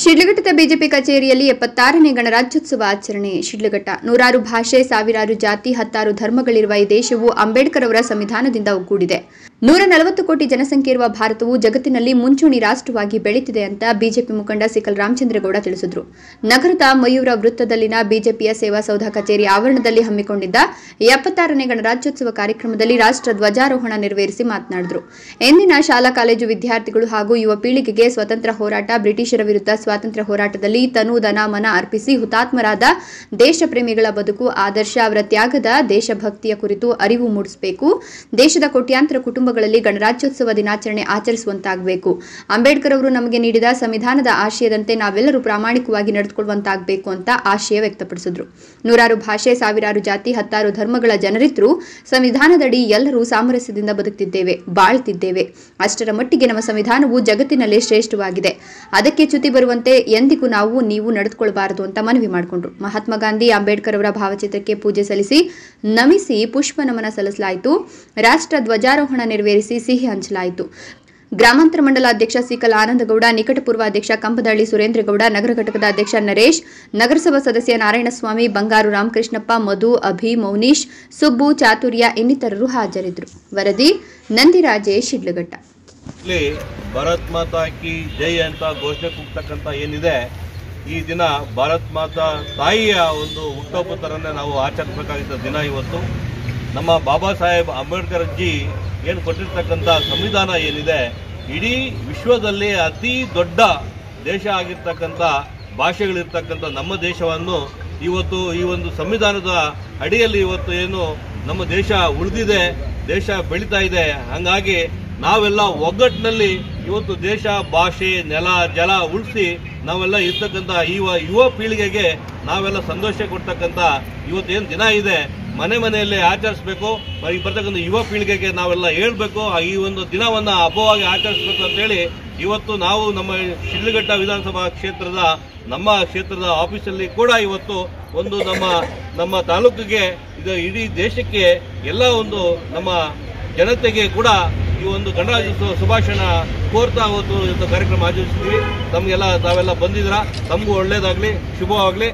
ಶಿಡ್ಲಘಟ್ಟದ BJP ಕಚೇರಿಯಲ್ಲಿ 76ನೇ ಗಣರಾಜ್ಯೋತ್ಸವ ಆಚರಣೆ. ಶಿಡ್ಲಘಟ್ಟ. ನೂರಾರು ಭಾಷೆ, ಸಾವಿರಾರು ಜಾತಿ, 10 ಧರ್ಮಗಳಿರುವ ಈ ದೇಶವು ಅಂಬೇಡ್ಕರ್ ಅವರ ಸಂವಿಧಾನದಿಂದ ಒಗ್ಗೂಡಿದೆ. 140 ಕೋಟಿ ಜನಸಂಖ್ಯೆ ಇರುವ ಭಾರತವು ಜಗತ್ತಿನಲ್ಲಿ ಮುಂಚೂಣಿ ರಾಷ್ಟ್ರವಾಗಿ ಬೆಳೆದಿದೆ ಅಂತ ಬಿಜೆಪಿ ಮುಖಂಡ ಸಿಕಲ್ ರಾಮಚಂದ್ರೇಗೌಡ ತಿಳಿಸಿದರು. ನಗರದ ಮಯೂರ ವೃತ್ತದಲ್ಲಿನ ಬಿಜೆಪಿಯ ಸೇವಾ ಸೌಧ ಕಚೇರಿ ಆವರಣದಲ್ಲಿ ಹಮ್ಮಿಕೊಂಡಿದ್ದ 76ನೇ ಗಣರಾಜ್ಯೋತ್ಸವ ಕಾರ್ಯಕ್ರಮದಲ್ಲಿ ರಾಷ್ಟ್ರ ಧ್ವಜಾರೋಹಣ ನೆರವೇರಿಸಿ ಮಾತನಾಡಿದರು. ಎಂದಿನ ಶಾಲಾ ಕಾಲೇಜು ವಿದ್ಯಾರ್ಥಿಗಳು ಹಾಗೂ ಯುವ ಪೀಳಿಗೆಗೆ ಸ್ವತಂತ್ರ ಹೋರಾಟ, ಬ್ರಿಟಿಷರ ವಿರುದ್ಧ ಸ್ವಾತಂತ್ರ್ಯ ಹೋರಾಟದಲ್ಲಿ ತನು ಧನ ಮನ ಅರ್ಪಿಸಿ ಹುತಾತ್ಮರಾದ ದೇಶ ಪ್ರೇಮಿಗಳ ಬದುಕು, ಆದರ್ಶ, ಅವರ ತ್ಯಾಗದ ದೇಶಭಕ್ತಿಯ ಕುರಿತು ಅರಿವು ಮೂಡಿಸಬೇಕು. ದೇಶದ ಕೋಟ್ಯಾಂತರ ಕುಟುಂಬಗಳಲ್ಲಿ ಗಣರಾಜ್ಯೋತ್ಸವ ದಿನಾಚರಣೆ ಆಚರಿಸುವಂತಾಗಬೇಕು. ಅಂಬೇಡ್ಕರ್ ಅವರು ನಮಗೆ ನೀಡಿದ ಸಂವಿಧಾನದ ಆಶಯದಂತೆ ನಾವೆಲ್ಲರೂ ಪ್ರಾಮಾಣಿಕವಾಗಿ ನಡೆದುಕೊಳ್ಳುವಂತಾಗಬೇಕು ಅಂತ ಆಶಯ ವ್ಯಕ್ತಪಡಿಸಿದರು. ನೂರಾರು ಭಾಷೆ, ಸಾವಿರಾರು ಜಾತಿ, 10 ಧರ್ಮಗಳ ಜನರಿದ್ರೂ ಸಂವಿಧಾನದಡಿ ಎಲ್ಲರೂ ಸಾಮರಸ್ಯದಿಂದ ಬದುಕುತ್ತಿದ್ದೇವೆ, ಬಾಳ್ತಿದ್ದೇವೆ. ಅಷ್ಟರ ಮಟ್ಟಿಗೆ ನಮ್ಮ ಸಂವಿಧಾನವು ಜಗತ್ತಿನಲ್ಲೇ ಶ್ರೇಷ್ಠವಾಗಿದೆ. ಅದಕ್ಕೆ ಚ್ಯುತಿ ಬರುವಂತೆ ಎಂದಿಗೂ ನೀವು ನಡೆದುಕೊಳ್ಳಬಾರದು ಅಂತ ಮನವಿ ಮಾಡಿಕೊಂಡರು. ಮಹಾತ್ಮ ಗಾಂಧಿ, ಅಂಬೇಡ್ಕರ್ ಅವರ ಭಾವಚಿತ್ರಕ್ಕೆ ಪೂಜೆ ಸಲ್ಲಿಸಿ ನಮಿಸಿ ಪುಷ್ಪ ನಮನ ಸಲ್ಲಿಸಲಾಯಿತು. ರಾಷ್ಟ್ರ ಧ್ವಜಾರೋಹಣ ನೆರವೇರಿಸಿ ಸಿಹಿ ಹಂಚಲಾಯಿತು. ಗ್ರಾಮಾಂತರ ಮಂಡಲ ಅಧ್ಯಕ್ಷ ಸಿಕಲ್ ಆನಂದಗೌಡ, ನಿಕಟಪೂರ್ವ ಅಧ್ಯಕ್ಷ ಕಂಪದಹಳ್ಳಿ ಸುರೇಂದ್ರಗೌಡ, ನಗರ ಘಟಕದ ಅಧ್ಯಕ್ಷ ನರೇಶ್, ನಗರಸಭಾ ಸದಸ್ಯ ನಾರಾಯಣಸ್ವಾಮಿ, ಬಂಗಾರು ರಾಮಕೃಷ್ಣಪ್ಪ, ಮಧು, ಅಭಿ, ಮೌನೀಶ್, ಸುಬ್ಬು, ಚಾತುರ್ಯ ಇನ್ನಿತರರು ಹಾಜರಿದ್ದರು. ವರದಿ ನಂದಿರಾಜೇಶ್, ಶಿಡ್ಲಘಟ್ಟ. ಭಾರತ್ ಮಾತಾ ಕಿ ಜೈ ಅಂತ ಘೋಷಣೆ ಕೂಗ್ತಕ್ಕಂಥ ಏನಿದೆ, ಈ ದಿನ ಭಾರತ್ ಮಾತಾ ತಾಯಿಯ ಒಂದು ಹುಟ್ಟುಹಬ್ಬ ನಾವು ಆಚರಿಸಬೇಕಾಗಿದ್ದ ದಿನ ಇವತ್ತು. ನಮ್ಮ ಬಾಬಾ ಸಾಹೇಬ್ ಅಂಬೇಡ್ಕರ್ ಜಿ ಏನು ಕೊಟ್ಟಿರ್ತಕ್ಕಂಥ ಸಂವಿಧಾನ ಏನಿದೆ, ಇಡೀ ವಿಶ್ವದಲ್ಲಿ ಅತಿ ದೊಡ್ಡ ದೇಶ ಆಗಿರ್ತಕ್ಕಂಥ ಭಾಷೆಗಳಿರ್ತಕ್ಕಂಥ ನಮ್ಮ ದೇಶವನ್ನು ಇವತ್ತು ಈ ಒಂದು ಸಂವಿಧಾನದ ಅಡಿಯಲ್ಲಿ ಇವತ್ತು ಏನು ನಮ್ಮ ದೇಶ ಉಳಿದಿದೆ, ದೇಶ ಬೆಳೀತಾ ಇದೆ. ಹಾಗಾಗಿ ನಾವೆಲ್ಲ ಒಗ್ಗಟ್ಟಿನಲ್ಲಿ ಇವತ್ತು ದೇಶ, ಭಾಷೆ, ನೆಲ, ಜಲ ಉಳಿಸಿ ನಾವೆಲ್ಲ ಇರ್ತಕ್ಕಂಥ ಯುವ ಪೀಳಿಗೆಗೆ ನಾವೆಲ್ಲ ಸಂತೋಷ ಕೊಡ್ತಕ್ಕಂಥ ಇವತ್ತೇನು ದಿನ ಇದೆ, ಮನೆಯಲ್ಲೇ ಆಚರಿಸಬೇಕು. ಈಗ ಬರ್ತಕ್ಕಂಥ ಯುವ ಪೀಳಿಗೆಗೆ ನಾವೆಲ್ಲ ಹೇಳ್ಬೇಕು, ಈ ಒಂದು ದಿನವನ್ನು ಹಬ್ಬವಾಗಿ ಆಚರಿಸಬೇಕು ಅಂತೇಳಿ ಇವತ್ತು ನಾವು ನಮ್ಮ ಶಿಡ್ಲಘಟ್ಟ ವಿಧಾನಸಭಾ ಕ್ಷೇತ್ರದ ಆಫೀಸಲ್ಲಿ ಕೂಡ ಇವತ್ತು ಒಂದು ನಮ್ಮ ತಾಲೂಕಿಗೆ, ಇದು ಇಡೀ ದೇಶಕ್ಕೆ, ಎಲ್ಲ ಒಂದು ನಮ್ಮ ಜನತೆಗೆ ಕೂಡ ಈ ಒಂದು ಗಣರಾಜ್ಯೋತ್ಸವ ಶುಭಾಶಯ ಕೋರ್ತಾ ಇವತ್ತು ಕಾರ್ಯಕ್ರಮ ಆಚರಿಸ್ತೀವಿ. ತಾವೆಲ್ಲ ಬಂದಿದ್ದೀರಾ, ತಮಗೂ ಒಳ್ಳೇದಾಗ್ಲಿ, ಶುಭವಾಗ್ಲಿ.